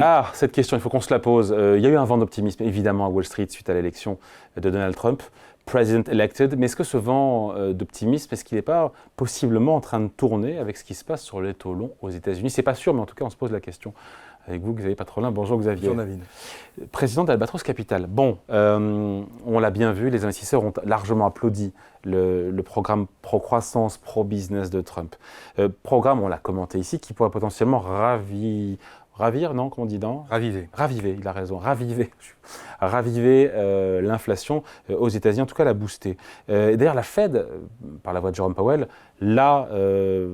Ah, cette question, il faut qu'on se la pose. Il y a eu un vent d'optimisme, évidemment, à Wall Street suite à l'élection de Donald Trump, President elected. Mais est-ce que ce vent d'optimisme, est-ce qu'il n'est pas possiblement en train de tourner avec ce qui se passe sur les taux longs aux États-Unis? C'est pas sûr, mais en tout cas, on se pose la question. Avec vous, Xavier Patrolin. Bonjour, Xavier. Bonjour, David. Président d'Albatros Capital. Bon, on l'a bien vu, les investisseurs ont largement applaudi le programme pro-croissance, pro-business de Trump. Programme, on l'a commenté ici, qui pourrait potentiellement ravir, non, comment on dit, non ? Raviver, il a raison, raviver l'inflation aux États-Unis, en tout cas la booster. Et d'ailleurs, la Fed, par la voix de Jerome Powell, l'a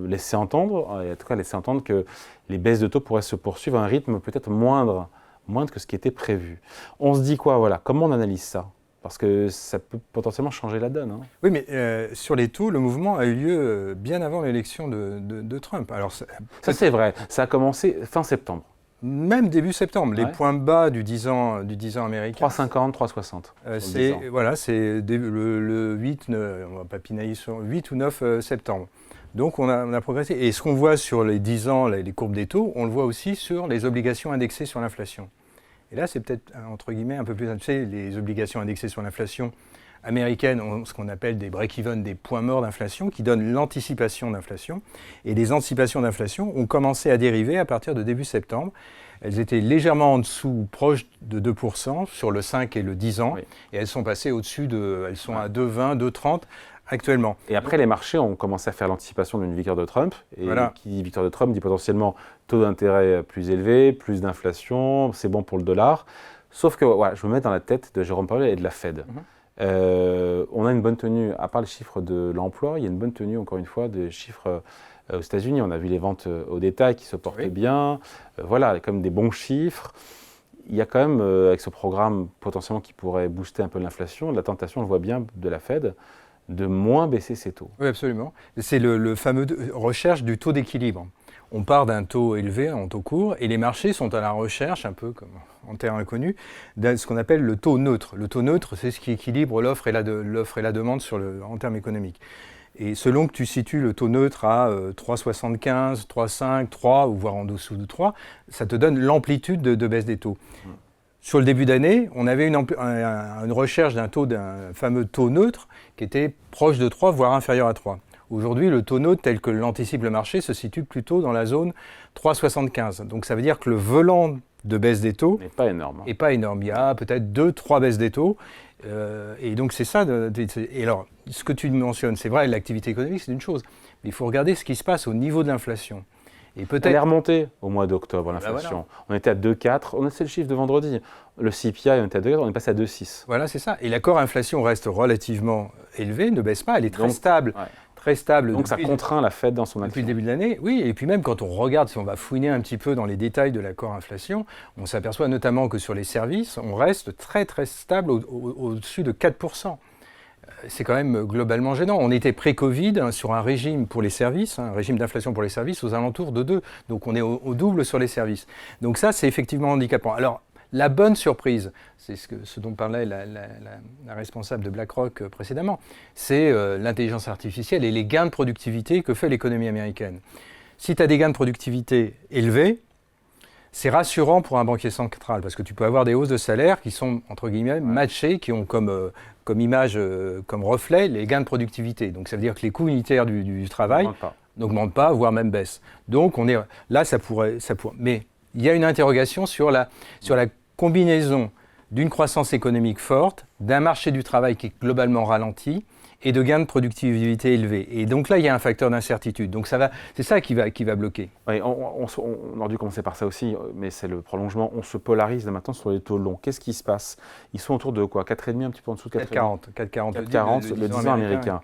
laissé entendre, en tout cas laissé entendre que les baisses de taux pourraient se poursuivre à un rythme peut-être moindre que ce qui était prévu. On se dit quoi, voilà, comment on analyse ça ? Parce que ça peut potentiellement changer la donne. Hein. Oui, mais sur les taux, le mouvement a eu lieu bien avant l'élection de Trump. Alors, ça c'est vrai, ça a commencé fin septembre. Même début septembre, les points bas du 10 ans américain. 3,50, 3,60. C'est le 8, on va pas pinailler sur 8 ou 9 septembre. Donc on a progressé. Et ce qu'on voit sur les 10 ans, les courbes des taux, on le voit aussi sur les obligations indexées sur l'inflation. Et là, c'est peut-être, entre guillemets, un peu plus... Tu sais, les obligations indexées sur l'inflation américaines ont ce qu'on appelle des break-even, des points morts d'inflation, qui donnent l'anticipation d'inflation. Et les anticipations d'inflation ont commencé à dériver à partir de début septembre. Elles étaient légèrement en dessous, proches de 2% sur le 5 et le 10 ans. Oui. Et elles sont passées au-dessus elles sont à 2,20, 2,30 actuellement. Et après, les marchés ont commencé à faire l'anticipation d'une victoire de Trump. Et qui dit victoire de Trump dit potentiellement taux d'intérêt plus élevé, plus d'inflation, c'est bon pour le dollar. Sauf que voilà, je me mets dans la tête de Jérôme Powell et de la Fed. On a une bonne tenue, à part les chiffres de l'emploi, il y a une bonne tenue, encore une fois, des chiffres aux États-Unis. On a vu les ventes au détail qui se portaient bien. Voilà, il y a quand même des bons chiffres. Il y a quand même, avec ce programme potentiellement qui pourrait booster un peu l'inflation, la tentation, on le voit bien, de la Fed, de moins baisser ses taux. Oui, absolument. C'est le fameux recherche du taux d'équilibre. On part d'un taux élevé, un taux court, et les marchés sont à la recherche, un peu comme en terre inconnue, de ce qu'on appelle le taux neutre. Le taux neutre, c'est ce qui équilibre l'offre et la demande en termes économiques. Et selon que tu situes le taux neutre à 3,75, 3,5, 3, ou voire en dessous de 3, ça te donne l'amplitude de baisse des taux. Sur le début d'année, on avait une recherche d'un fameux taux neutre qui était proche de 3, voire inférieur à 3. Aujourd'hui, le taux neutre tel que l'anticipe le marché se situe plutôt dans la zone 3,75. Donc ça veut dire que le volant de baisse des taux n'est pas énorme. Il y a peut-être 2-3 baisses des taux. Et donc c'est ça. Et alors, ce que tu mentionnes, c'est vrai, l'activité économique, c'est une chose. Mais il faut regarder ce qui se passe au niveau de l'inflation. Et peut-être... Elle est remontée au mois d'octobre, l'inflation. Voilà. On était à 2,4. C'est le chiffre de vendredi. Le CPI, on était à 2,4. On est passé à 2,6. Voilà, c'est ça. Et l'accord inflation reste relativement élevé, ne baisse pas. Elle est très stable. Ouais. Très stable. Donc ça contraint la Fed dans son action. Depuis le début de l'année, oui. Et puis même quand on regarde, si on va fouiner un petit peu dans les détails de l'accord inflation, on s'aperçoit notamment que sur les services, on reste très très stable au-dessus de 4%. C'est quand même globalement gênant. On était pré-Covid sur un régime pour les services, un régime d'inflation pour les services aux alentours de 2. Donc on est au double sur les services. Donc ça, c'est effectivement handicapant. Alors, la bonne surprise, c'est ce dont parlait la responsable de BlackRock précédemment, c'est l'intelligence artificielle et les gains de productivité que fait l'économie américaine. Si tu as des gains de productivité élevés, c'est rassurant pour un banquier central parce que tu peux avoir des hausses de salaire qui sont, entre guillemets, matchées, qui ont comme image, comme reflet, les gains de productivité. Donc ça veut dire que les coûts unitaires du travail n'augmentent pas, voire même baissent. Donc on est, là, ça pourrait. Mais il y a une interrogation sur la combinaison d'une croissance économique forte, d'un marché du travail qui est globalement ralenti et de gains de productivité élevés. Et donc là, il y a un facteur d'incertitude. Donc c'est ça qui va bloquer. Oui, on aurait dû commencer par ça aussi, mais c'est le prolongement. On se polarise là maintenant sur les taux longs. Qu'est-ce qui se passe ? Ils sont autour de quoi ? 4,5, un petit peu en dessous de 4,40. 4,40, le 10 ans américain.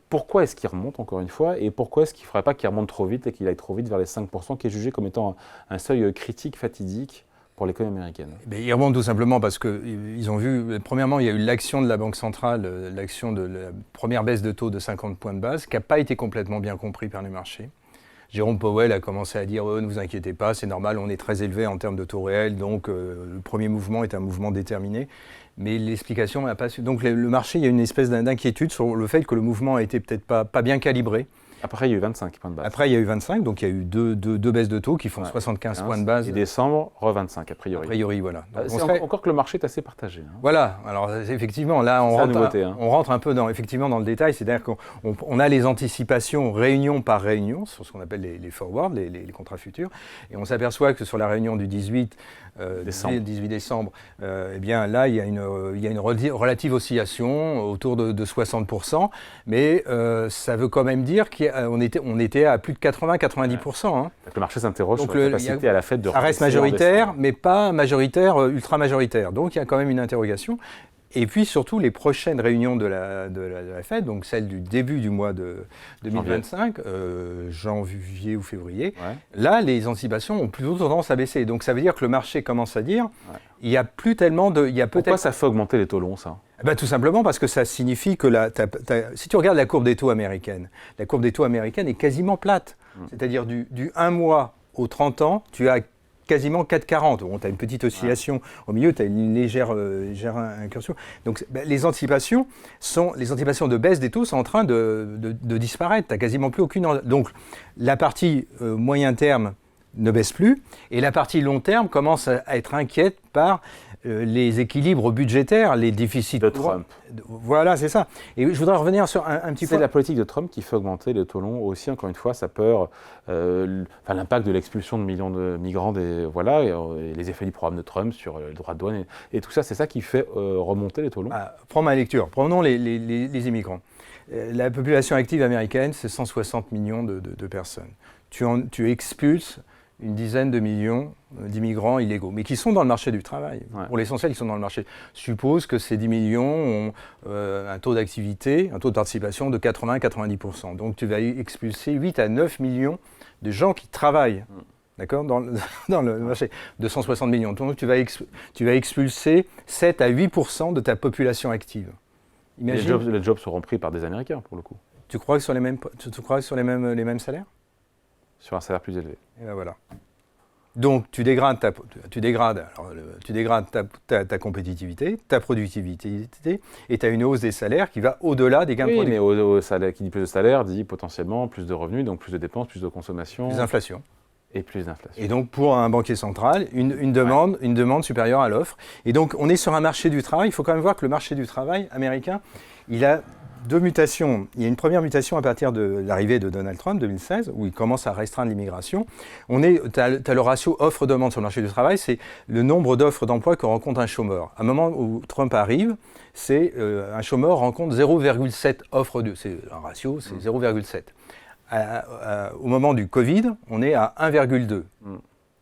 Pourquoi est-ce qu'il remonte, encore une fois, et pourquoi est-ce qu'il ne faudrait pas qu'il remonte trop vite et qu'il aille trop vite vers les 5%, qui est jugé comme étant un seuil critique, fatidique pour l'économie américaine? Il remonte tout simplement parce qu'ils ont vu, premièrement, il y a eu l'action de la Banque centrale, l'action de la première baisse de taux de 50 points de base, qui n'a pas été complètement bien compris par les marchés. Jérôme Powell a commencé à dire ne vous inquiétez pas, c'est normal, on est très élevé en termes de taux réels, donc le premier mouvement est un mouvement déterminé. Mais l'explication n'a pas su. Donc le marché, il y a une espèce d'inquiétude sur le fait que le mouvement a été peut-être pas bien calibré Après, il y a eu 25 points de base. Après, il y a eu 25, donc il y a eu deux baisses de taux qui font 75 points de base. Et décembre, re-25, a priori. A priori, voilà. Encore que le marché est assez partagé. Voilà, alors effectivement, là, on rentre un peu dans le détail, c'est-à-dire qu'on a les anticipations réunion par réunion, sur ce qu'on appelle les forwards, les contrats futurs, et on s'aperçoit que sur la réunion du 18 décembre, eh bien là, il y a une relative oscillation autour de 60%, mais ça veut quand même dire qu'on était à plus de 80-90%. Hein. Le marché s'interroge sur la capacité à la Fed de... Ça reste majoritaire, mais pas majoritaire, ultra majoritaire. Donc il y a quand même une interrogation. Et puis surtout les prochaines réunions de la Fed, donc celle du début du mois de 2025, janvier ou février, là les anticipations ont plutôt tendance à baisser. Donc ça veut dire que le marché commence à dire, il n'y a plus tellement de... Pourquoi ça fait augmenter les taux longs, ça ? Tout simplement parce que ça signifie que si tu regardes la courbe des taux américaine, la courbe des taux américaine est quasiment plate. C'est-à-dire du 1 mois au 30 ans, tu as quasiment 4,40. Bon, tu as une petite oscillation au milieu, tu as une légère incursion. Donc les anticipations de baisse des taux sont en train de disparaître. Tu n'as quasiment plus aucune... Donc la partie moyen terme ne baisse plus, et la partie long terme commence à être inquiète par les équilibres budgétaires, les déficits de Trump. Voilà, c'est ça. Et je voudrais revenir sur un petit peu... C'est la politique de Trump qui fait augmenter les taux longs aussi, encore une fois, sa peur, l'impact de l'expulsion de millions de migrants, et les effets du programme de Trump sur les droits de douane, et tout ça, c'est ça qui fait remonter les taux longs. Prends ma lecture, prenons les immigrants. La population active américaine, c'est 160 millions de personnes. Tu expulses une dizaine de millions d'immigrants illégaux, mais qui sont dans le marché du travail. Pour l'essentiel, ils sont dans le marché. Suppose que ces 10 millions ont un taux d'activité, un taux de participation de 80-90%. Donc tu vas expulser 8 à 9 millions de gens qui travaillent. D'accord, dans le marché de 160 millions. Donc tu vas expulser 7 à 8% de ta population active. Imagine, les jobs seront pris par des Américains, pour le coup. Tu crois que sur les mêmes salaires ? Sur un salaire plus élevé. Et ben voilà. Donc tu dégrades ta compétitivité, ta productivité, et tu as une hausse des salaires qui va au-delà des gains de production. Oui, mais au salaire, qui dit plus de salaire dit potentiellement plus de revenus, donc plus de dépenses, plus de consommation. Plus d'inflation. Et plus d'inflation. Et donc pour un banquier central, une demande supérieure à l'offre. Et donc on est sur un marché du travail. Il faut quand même voir que le marché du travail américain, il a deux mutations. Il y a une première mutation à partir de l'arrivée de Donald Trump, 2016, où il commence à restreindre l'immigration. Tu as le ratio offre-demande sur le marché du travail, c'est le nombre d'offres d'emploi que rencontre un chômeur. À un moment où Trump arrive, c'est un chômeur rencontre 0,7 offres c'est un ratio, c'est 0,7. Au moment du Covid, on est à 1,2,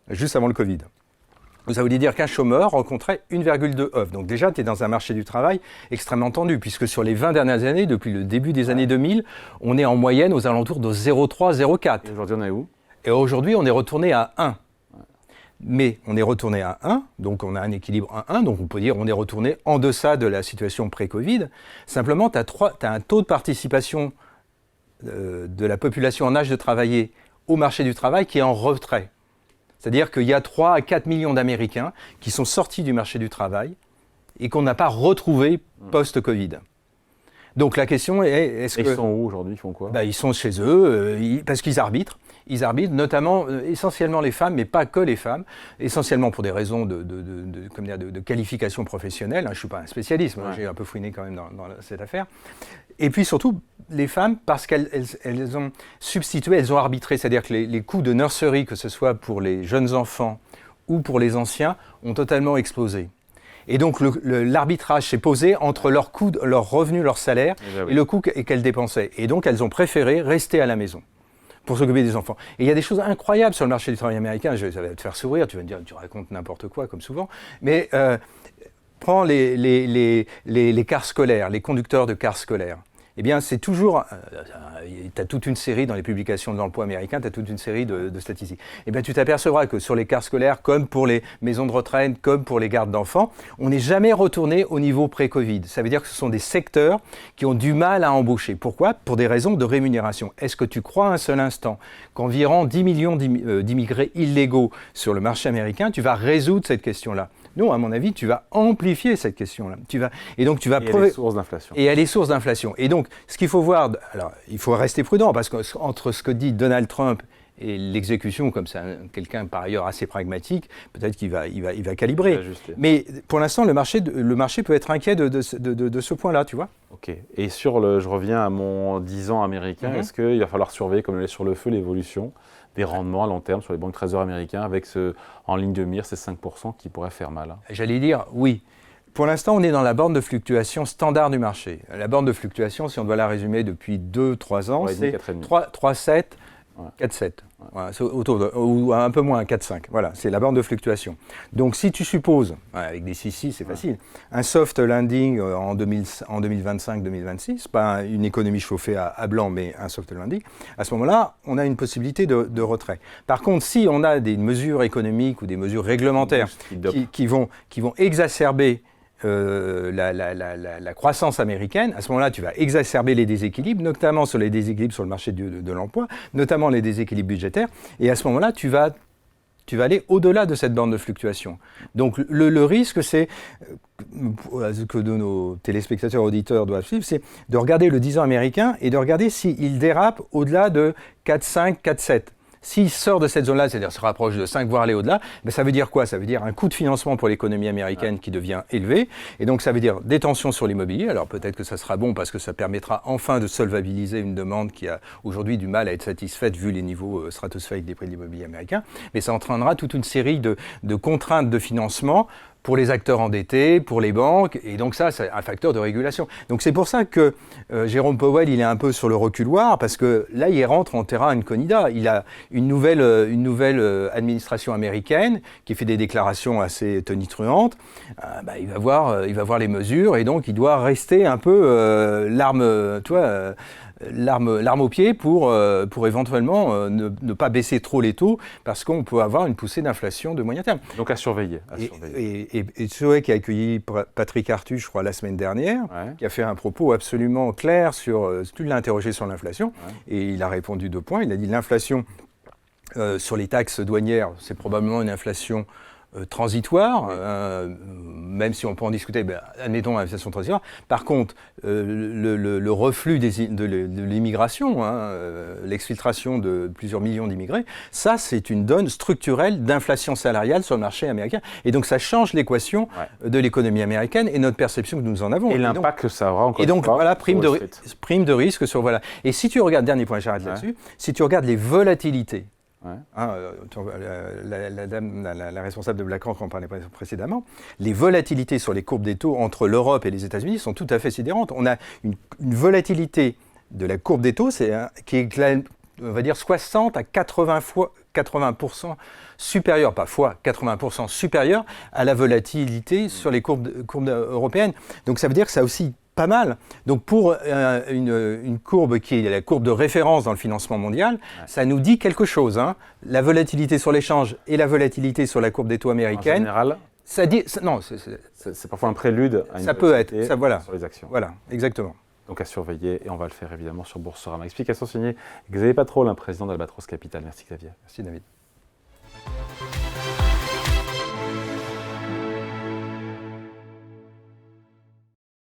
juste avant le Covid. Ça voulait dire qu'un chômeur rencontrait 1,2 offres. Donc déjà, tu es dans un marché du travail extrêmement tendu, puisque sur les 20 dernières années, depuis le début des années 2000, on est en moyenne aux alentours de 0,3, 0,4. Et aujourd'hui, on est où ? Et aujourd'hui, on est retourné à 1. Mais on est retourné à 1, donc on a un équilibre 1-1, donc on peut dire on est retourné en deçà de la situation pré-Covid. Simplement, tu as un taux de participation de la population en âge de travailler au marché du travail qui est en retrait. C'est-à-dire qu'il y a 3 à 4 millions d'Américains qui sont sortis du marché du travail et qu'on n'a pas retrouvés post-Covid. Donc la question est, est-ce que... Ils sont où aujourd'hui ? Ils font quoi ? Ils sont chez eux, parce qu'ils arbitrent. Ils arbitrent, notamment, essentiellement les femmes, mais pas que les femmes, essentiellement pour des raisons de qualification professionnelle. Je ne suis pas un spécialiste, moi, j'ai un peu fouiné quand même dans cette affaire. Et puis surtout, les femmes, parce qu'elles ont substitué, elles ont arbitré, c'est-à-dire que les coûts de nurserie, que ce soit pour les jeunes enfants ou pour les anciens, ont totalement explosé. Et donc l'arbitrage s'est posé entre leur coût, leur revenu, leur salaire et le coût qu'elles dépensaient. Et donc elles ont préféré rester à la maison pour s'occuper des enfants. Et il y a des choses incroyables sur le marché du travail américain. Ça va te faire sourire, tu vas me dire, tu racontes n'importe quoi comme souvent. Mais prends les cars scolaires, les conducteurs de cars scolaires. Eh bien, c'est toujours... tu as toute une série, dans les publications de l'emploi américain, tu as toute une série de statistiques. Eh bien, tu t'apercevras que sur les cars scolaires, comme pour les maisons de retraite, comme pour les gardes d'enfants, on n'est jamais retourné au niveau pré-Covid. Ça veut dire que ce sont des secteurs qui ont du mal à embaucher. Pourquoi ? Pour des raisons de rémunération. Est-ce que tu crois un seul instant qu'environ 10 millions d'immigrés illégaux sur le marché américain, tu vas résoudre cette question-là ? Non, à mon avis, tu vas amplifier cette question-là. Et donc tu vas les sources d'inflation. Et à les sources d'inflation. Et donc, ce qu'il faut voir, alors il faut rester prudent, parce qu'entre ce que dit Donald Trump et l'exécution, comme c'est quelqu'un par ailleurs assez pragmatique, peut-être qu'il va calibrer. Mais pour l'instant, le marché peut être inquiet de ce point-là, tu vois. Ok. Et je reviens à mon 10 ans américain, est-ce qu'il va falloir surveiller, comme le lait sur le feu, l'évolution des rendements à long terme sur les banques trésors américains, avec en ligne de mire ces 5% qui pourraient faire mal? J'allais dire oui. Pour l'instant, on est dans la borne de fluctuation standard du marché. La borne de fluctuation, si on doit la résumer depuis 2-3 ans, c'est 3,7, 4,7. Voilà, ou un peu moins, 4,5. Voilà, c'est la borne de fluctuation. Donc si tu supposes, avec des 6,6 c'est facile, un soft landing en 2025-2026, pas une économie chauffée à blanc, mais un soft landing, à ce moment-là, on a une possibilité de retrait. Par contre, si on a des mesures économiques ou des mesures réglementaires qui vont exacerber la croissance américaine, à ce moment-là, tu vas exacerber les déséquilibres, notamment sur les déséquilibres sur le marché de l'emploi, notamment les déséquilibres budgétaires, et à ce moment-là, tu vas aller au-delà de cette borne de fluctuation. Donc le risque, c'est, que nos téléspectateurs auditeurs doivent suivre, c'est de regarder le 10 ans américain et de regarder s'il dérape au-delà de 4,5, 4,7. S'il sort de cette zone-là, c'est-à-dire se rapproche de 5, voire aller au-delà, ben ça veut dire quoi? Ça veut dire un coût de financement pour l'économie américaine qui devient élevé. Et donc, ça veut dire des tensions sur l'immobilier. Alors, peut-être que ça sera bon parce que ça permettra enfin de solvabiliser une demande qui a aujourd'hui du mal à être satisfaite vu les niveaux stratosphériques des prix de l'immobilier américain. Mais ça entraînera toute une série de contraintes de financement pour les acteurs endettés, pour les banques, et donc ça, c'est un facteur de régulation. Donc c'est pour ça que Jérôme Powell, il est un peu sur le reculoir, parce que là, il rentre en terra incognita. Il a une nouvelle administration américaine qui fait des déclarations assez tonitruantes. Il va voir les mesures, et donc il doit rester un peu l'arme au pied pour éventuellement ne pas baisser trop les taux, parce qu'on peut avoir une poussée d'inflation de moyen terme. Donc à surveiller. Et Zoé qui a accueilli Patrick Artus, je crois, la semaine dernière, qui a fait un propos absolument clair sur... tu l'as interrogé sur l'inflation, et il a répondu 2 points. Il a dit l'inflation sur les taxes douanières, c'est probablement une inflation transitoire, même si on peut en discuter, admettons l'inflation transitoire. Par contre, le reflux de l'immigration, l'exfiltration de plusieurs millions d'immigrés, ça c'est une donne structurelle d'inflation salariale sur le marché américain. Et donc ça change l'équation de l'économie américaine et notre perception que nous en avons. Et l'impact que ça aura encore. Et donc voilà, prime de risque sur voilà. Et si tu regardes, dernier point, j'arrête là-dessus, si tu regardes les volatilités, la responsable de BlackRock en parlait précédemment, les volatilités sur les courbes des taux entre l'Europe et les États-Unis sont tout à fait sidérantes. On a une volatilité de la courbe des taux qui est, on va dire, 60 à 80% supérieure, pas fois, 80% supérieure à la volatilité sur les courbes européennes. Donc ça veut dire que ça aussi pas mal. Donc pour une courbe qui est la courbe de référence dans le financement mondial, ça nous dit quelque chose. La volatilité sur l'échange et la volatilité sur la courbe des taux américaine. En général, ça dit, non, c'est parfois un prélude à une ça peut être, sur les actions. Voilà, exactement. Donc à surveiller, et on va le faire évidemment sur Boursorama. Explication signée Xavier Patrol, président d'Albatros Capital. Merci Xavier. Merci David.